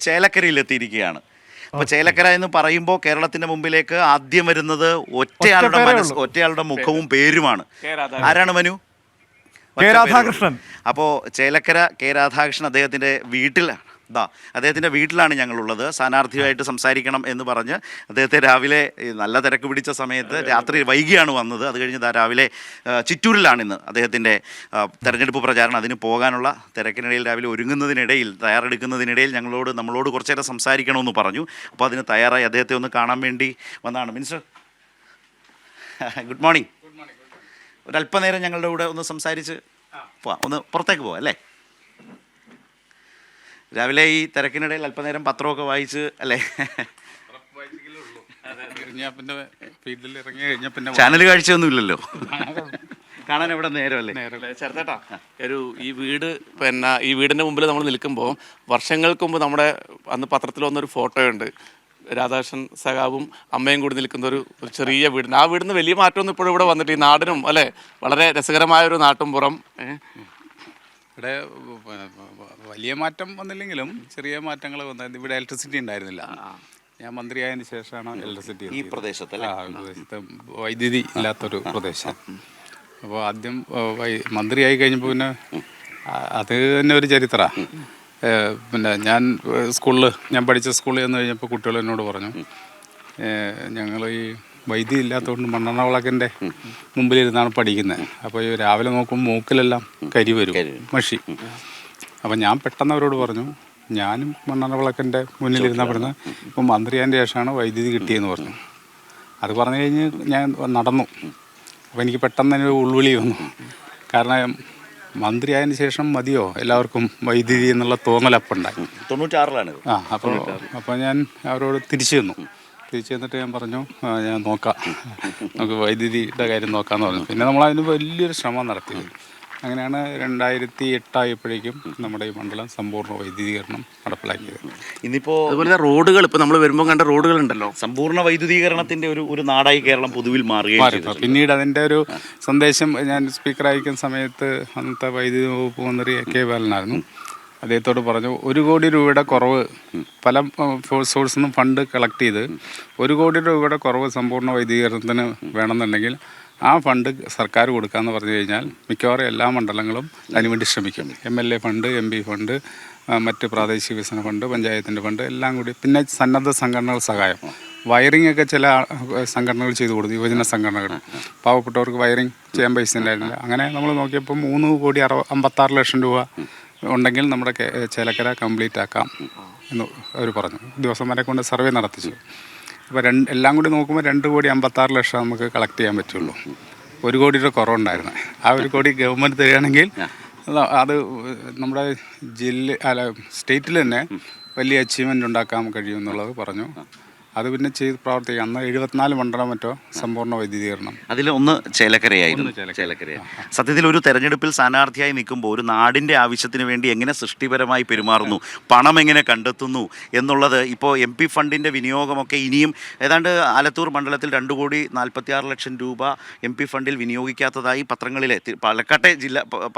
ചേലക്കരയിൽ എത്തിയിരിക്കുകയാണ്. അപ്പോൾ ചേലക്കര എന്ന് പറയുമ്പോൾ കേരളത്തിന്റെ മുമ്പിലേക്ക് ആദ്യം വരുന്നത് ഒറ്റയാളുടെ മുഖവും പേരുമാണ്. ആരാണ് മനു? രാധാകൃഷ്ണൻ. അപ്പോൾ ചേലക്കര കെ രാധാകൃഷ്ണൻ അദ്ദേഹത്തിൻ്റെ വീട്ടിലാണ് ഞങ്ങളുള്ളത്. സ്ഥാനാർത്ഥിയുമായിട്ട് സംസാരിക്കണം എന്ന് പറഞ്ഞ് അദ്ദേഹത്തെ രാവിലെ നല്ല തിരക്ക് പിടിച്ച സമയത്ത് രാത്രി വൈകിയാണ് വന്നത്. അത് കഴിഞ്ഞ് രാവിലെ ചിറ്റൂരിലാണിന്ന് അദ്ദേഹത്തിൻ്റെ തെരഞ്ഞെടുപ്പ് പ്രചാരണം. അതിന് പോകാനുള്ള തിരക്കിനിടയിൽ രാവിലെ തയ്യാറെടുക്കുന്നതിനിടയിൽ നമ്മളോട് കുറച്ച് നേരം സംസാരിക്കണമെന്ന് പറഞ്ഞു. അപ്പോൾ അതിന് തയ്യാറായി അദ്ദേഹത്തെ ഒന്ന് കാണാൻ വേണ്ടി വന്നതാണ്. Minister, good morning. ഒരല്പനേരം ഞങ്ങളുടെ കൂടെ ഒന്ന് സംസാരിച്ച് പോവാം, ഒന്ന് പുറത്തേക്ക് പോവാം അല്ലേ? രാവിലെ ഈ തിരക്കിനിടയിൽ അല്പനേരം പത്രമൊക്കെ വായിച്ച് അല്ലേ? ചാനൽ കാഴ്ചയൊന്നും ഇല്ലല്ലോ, കാണാൻ എവിടെ നേരമല്ലേ? ചേർത്തേട്ടാ, ഈ വീടിൻ്റെ മുമ്പിൽ നമ്മൾ നിൽക്കുമ്പോൾ വർഷങ്ങൾക്ക് മുമ്പ് നമ്മുടെ അന്ന് പത്രത്തിൽ വന്നൊരു ഫോട്ടോയുണ്ട്. രാധാകൃഷ്ണൻ സഖാവും അമ്മയും കൂടി നിൽക്കുന്ന ഒരു ചെറിയ വീടിന്. ആ വീടിന് വലിയ മാറ്റമൊന്നും ഇപ്പോഴും ഇവിടെ വന്നിട്ട് ഈ നാടിനും അല്ലേ വളരെ രസകരമായൊരു നാട്ടുംപുറം. ഇവിടെ വലിയ മാറ്റം വന്നില്ലെങ്കിലും ചെറിയ മാറ്റങ്ങൾ വന്നത്. ഇവിടെ ഇലക്ട്രിസിറ്റി ഉണ്ടായിരുന്നില്ല. ഞാൻ മന്ത്രിയായതിനു ശേഷമാണ് ഇലക്ട്രിസിറ്റി ഈ പ്രദേശത്ത് വൈദ്യുതി ഇല്ലാത്തൊരു പ്രദേശം. അപ്പോൾ ആദ്യം മന്ത്രിയായി കഴിഞ്ഞപ്പോൾ പിന്നെ അത് തന്നെ ഒരു ചരിത്രമാണ്. പിന്നെ ഞാൻ പഠിച്ച സ്കൂളിൽ ചെന്ന് കഴിഞ്ഞപ്പോൾ കുട്ടികൾ എന്നോട് പറഞ്ഞു, ഞങ്ങൾ ഈ വൈദ്യുതി ഇല്ലാത്തതുകൊണ്ട് മണ്ണെണ്ണ വിളക്കിൻ്റെ മുമ്പിലിരുന്നാണ് പഠിക്കുന്നത്. അപ്പോൾ ഈ രാവിലെ നോക്കുമ്പോൾ മൂക്കിലെല്ലാം കരി വരും, മഷി. അപ്പോൾ ഞാൻ പെട്ടെന്ന് അവരോട് പറഞ്ഞു, ഞാനും മണ്ണെണ്ണ വിളക്കിൻ്റെ മുന്നിലിരുന്നാൽ പറഞ്ഞത് ഇപ്പം മന്ത്രിയാൻ്റെ ശേഷമാണ് വൈദ്യുതി കിട്ടിയെന്ന് പറഞ്ഞു. അത് പറഞ്ഞു കഴിഞ്ഞ് ഞാൻ നടന്നു. അപ്പോൾ എനിക്ക് പെട്ടെന്ന് തന്നെ ഉൾവിളി വന്നു. കാരണം മന്ത്രിയായതിന് ശേഷം മതിയോ എല്ലാവർക്കും വൈദ്യുതി എന്നുള്ള തോന്നലപ്പുണ്ടായി. 96-ലാണ്. അപ്പോൾ ഞാൻ അവരോട് തിരിച്ചു ചെന്നിട്ട് ഞാൻ പറഞ്ഞു, ഞാൻ നോക്കാം, നമുക്ക് വൈദ്യുതിയുടെ കാര്യം നോക്കാമെന്ന് പറഞ്ഞു. പിന്നെ നമ്മളതിന് വലിയൊരു ശ്രമം നടത്തിയത്. അങ്ങനെയാണ് 2008 ആയപ്പോഴേക്കും നമ്മുടെ ഈ മണ്ഡലം സമ്പൂർണ്ണ വൈദ്യുതീകരണം നടപ്പിലാക്കിയത്. ഇന്നിപ്പോൾ അതുപോലെ റോഡുകൾ, ഇപ്പോൾ നമ്മൾ വരുമ്പോൾ കണ്ട റോഡുകളുണ്ടല്ലോ, സമ്പൂർണ്ണ വൈദ്യുതീകരണത്തിൻ്റെ ഒരു നാടായി കേരളം പൊതുവിൽ മാറുകയും. പിന്നീട് അതിൻ്റെ ഒരു സന്ദേശം ഞാൻ സ്പീക്കറായിരിക്കുന്ന സമയത്ത് അന്നത്തെ വൈദ്യുതി വകുപ്പ് മന്ത്രി കെ ബാലനായിരുന്നു. അദ്ദേഹത്തോട് പറഞ്ഞു, 1 കോടി രൂപയുടെ കുറവ് പല സോഴ്സിൽ നിന്നും ഫണ്ട് കളക്ട് ചെയ്ത് 1 കോടി രൂപയുടെ കുറവ് സമ്പൂർണ്ണ വൈദ്യുതീകരണത്തിന് വേണമെന്നുണ്ടെങ്കിൽ ആ ഫണ്ട് സർക്കാർ കൊടുക്കാമെന്ന് പറഞ്ഞു കഴിഞ്ഞാൽ മിക്കവാറും എല്ലാ മണ്ഡലങ്ങളും അതിനുവേണ്ടി ശ്രമിക്കും. MLA ഫണ്ട്, MP ഫണ്ട്, മറ്റ് പ്രാദേശിക വികസന ഫണ്ട്, പഞ്ചായത്തിൻ്റെ ഫണ്ട് എല്ലാം കൂടി. പിന്നെ സന്നദ്ധ സംഘടനകൾ സഹായം, വയറിംഗ് ഒക്കെ ചില സംഘടനകൾ ചെയ്തു കൊടുത്തു, യുവജന സംഘടനകൾ. പാവപ്പെട്ടവർക്ക് വയറിംഗ് ചെയ്യാൻ പൈസ ഉണ്ടായിരുന്നില്ല. അങ്ങനെ നമ്മൾ നോക്കിയപ്പോൾ 3,56,00,000 രൂപ ഉണ്ടെങ്കിൽ നമ്മുടെ ചേലക്കര കംപ്ലീറ്റ് ആക്കാം എന്ന് അവർ പറഞ്ഞു. ഉദ്യോഗസ്ഥന്മാരെ കൊണ്ട് സർവേ നടത്തിച്ചു. അപ്പോൾ എല്ലാം കൂടി നോക്കുമ്പോൾ 2,56,00,000 നമുക്ക് കളക്ട് ചെയ്യാൻ പറ്റുള്ളൂ. 1 കോടിയുടെ കുറവുണ്ടായിരുന്നു. ആ 1 കോടി ഗവൺമെൻറ് തരികയാണെങ്കിൽ അത് നമ്മുടെ സ്റ്റേറ്റിൽ തന്നെ വലിയ അച്ചീവ്മെൻ്റ് ഉണ്ടാക്കാൻ കഴിയുമെന്നുള്ളത് പറഞ്ഞു. അത് പിന്നെ ചെയ്ത് പ്രവർത്തിക്കുക. അന്ന് 74 മണ്ഡലം മറ്റോ സമ്പൂർണ്ണ വൈദ്യുതീകരണം. അതിലൊന്ന് ചേലക്കരയായിരുന്നു. സത്യത്തിൽ ഒരു തെരഞ്ഞെടുപ്പിൽ സ്ഥാനാർത്ഥിയായി നിൽക്കുമ്പോൾ ഒരു നാടിൻ്റെ ആവശ്യത്തിന് വേണ്ടി എങ്ങനെ സൃഷ്ടിപരമായി പെരുമാറുന്നു, പണം എങ്ങനെ കണ്ടെത്തുന്നു എന്നുള്ളത്. ഇപ്പോൾ MP ഫണ്ടിൻ്റെ വിനിയോഗമൊക്കെ ഇനിയും ഏതാണ്ട് ആലത്തൂർ മണ്ഡലത്തിൽ 2,46,00,000 രൂപ MP ഫണ്ടിൽ വിനിയോഗിക്കാത്തതായി പത്രങ്ങളിലെ പാലക്കാട്ടെ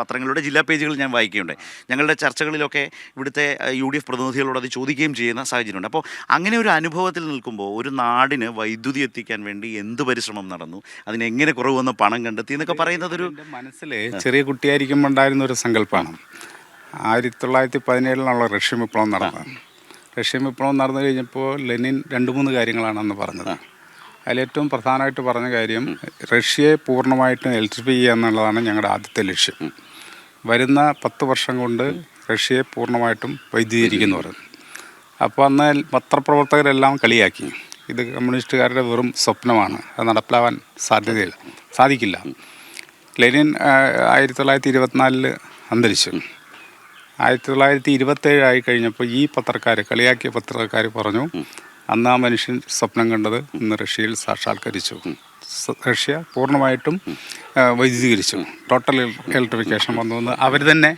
പത്രങ്ങളുടെ ജില്ലാ പേജുകൾ ഞാൻ വായിക്കുകയുണ്ടായി. ഞങ്ങളുടെ ചർച്ചകളിലൊക്കെ ഇവിടുത്തെ UDF പ്രതിനിധികളോട് അത് ചോദിക്കുകയും ചെയ്യുന്ന സാഹചര്യമുണ്ട്. അപ്പോൾ അങ്ങനെ ഒരു അനുഭവത്തിൽ ഒരു നാടിന് വൈദ്യുതി എത്തിക്കാൻ വേണ്ടി എന്ത് പരിശ്രമം നടന്നു, അതിനെങ്ങനെ കുറവ് വന്ന് പണം കണ്ടെത്തി എന്നൊക്കെ പറയുന്നത് ഒരു മനസ്സിൽ ചെറിയ കുട്ടിയായിരിക്കുമ്പോൾ ഉണ്ടായിരുന്ന ഒരു സങ്കല്പമാണ്. 1917 റഷ്യൻ വിപ്ലവം നടന്നത്. റഷ്യൻ വിപ്ലവം നടന്നു കഴിഞ്ഞപ്പോൾ ലെനിൻ 2-3 കാര്യങ്ങളാണ് അന്ന് പറഞ്ഞത്. അതിലേറ്റവും പ്രധാനമായിട്ട് പറഞ്ഞ കാര്യം റഷ്യയെ പൂർണ്ണമായിട്ടും ഇലക്ട്രിഫൈ ചെയ്യുക എന്നുള്ളതാണ് ഞങ്ങളുടെ ആദ്യത്തെ ലക്ഷ്യം. വരുന്ന 10 വർഷം കൊണ്ട് റഷ്യയെ പൂർണ്ണമായിട്ടും വൈദ്യുതീകരിക്കുന്നു പറഞ്ഞു. അപ്പോൾ അന്ന് പത്രപ്രവർത്തകരെല്ലാം കളിയാക്കി, ഇത് കമ്മ്യൂണിസ്റ്റുകാരുടെ വെറും സ്വപ്നമാണ്, അത് നടപ്പിലാവാൻ സാധിക്കില്ല. ലെനിൻ 1924 അന്തരിച്ചു. 1927 ആയി കഴിഞ്ഞപ്പോൾ ഈ കളിയാക്കിയ പത്രക്കാർ പറഞ്ഞു, അന്ന് ആ മനുഷ്യൻ സ്വപ്നം കണ്ടത് ഇന്ന് റഷ്യയിൽ സാക്ഷാത്കരിച്ചു. റഷ്യ പൂർണ്ണമായിട്ടും വൈദ്യുതീകരിച്ചു, ടോട്ടൽ ഇലക്ട്രിഫിക്കേഷൻ വന്നു എന്ന് അവർ തന്നെ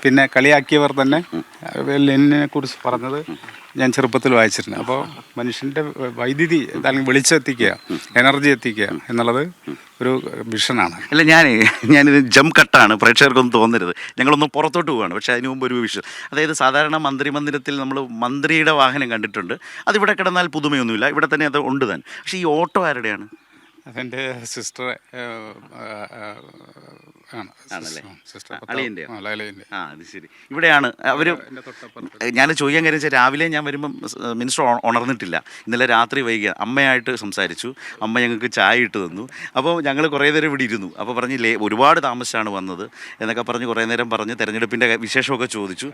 പിന്നെ കളിയാക്കിയവർ തന്നെ ലെനിനെ കുറിച്ച് പറഞ്ഞത് ഞാൻ ചെറുപ്പത്തിൽ വായിച്ചിട്ടുണ്ട്. അപ്പോൾ മനുഷ്യൻ്റെ വൈദ്യുതി അല്ലെങ്കിൽ വെളിച്ചം എത്തിക്കുക, എനർജി എത്തിക്കുക എന്നുള്ളത് ഒരു വിഷനാണ്. അല്ല ഞാനിത് ജം കട്ടാണ്, പ്രേക്ഷകർക്കൊന്നും തോന്നരുത്, ഞങ്ങളൊന്ന് പുറത്തോട്ട് പോവുകയാണ്. പക്ഷേ അതിന് മുമ്പ് ഒരു വിഷയം, അതായത് സാധാരണ മന്ത്രിമന്ദിരത്തിൽ നമ്മൾ മന്ത്രിയുടെ വാഹനം കണ്ടിട്ടുണ്ട്, അതിവിടെ കിടന്നാൽ പുതുമയൊന്നുമില്ല, ഇവിടെ തന്നെ അത് ഉണ്ട് താൻ. പക്ഷേ ഈ ഓട്ടോ ആരുടെയാണ്? അതെൻ്റെ സിസ്റ്റർ ആണ്. ആണല്ലേ? സിസ്റ്റർ അളിയൻ്റെ? ലൈലൻ്റെ. ആ, അത് ശരി. ഇവിടെയാണ് അവർ. എൻ്റെ തൊട്ടപ്പുറത്ത്. ഞാൻ ചോദിക്കാൻ കാര്യം വെച്ചാൽ രാവിലെ ഞാൻ വരുമ്പം മിനിസ്റ്റർ ഉണർന്നിട്ടില്ല, ഇന്നലെ രാത്രി വൈകിയ അമ്മയായിട്ട് സംസാരിച്ചു, അമ്മ ഞങ്ങൾക്ക് ചായ ഇട്ട് തന്നു. അപ്പോൾ ഞങ്ങൾ കുറേ നേരം ഇവിടെ ഇരുന്നു. അപ്പോൾ പറഞ്ഞ് ഒരുപാട് താമസിച്ചാണ് വന്നത് എന്നൊക്കെ പറഞ്ഞ് കുറേ നേരം പറഞ്ഞ് തെരഞ്ഞെടുപ്പിൻ്റെ വിശേഷമൊക്കെ ചോദിച്ചു.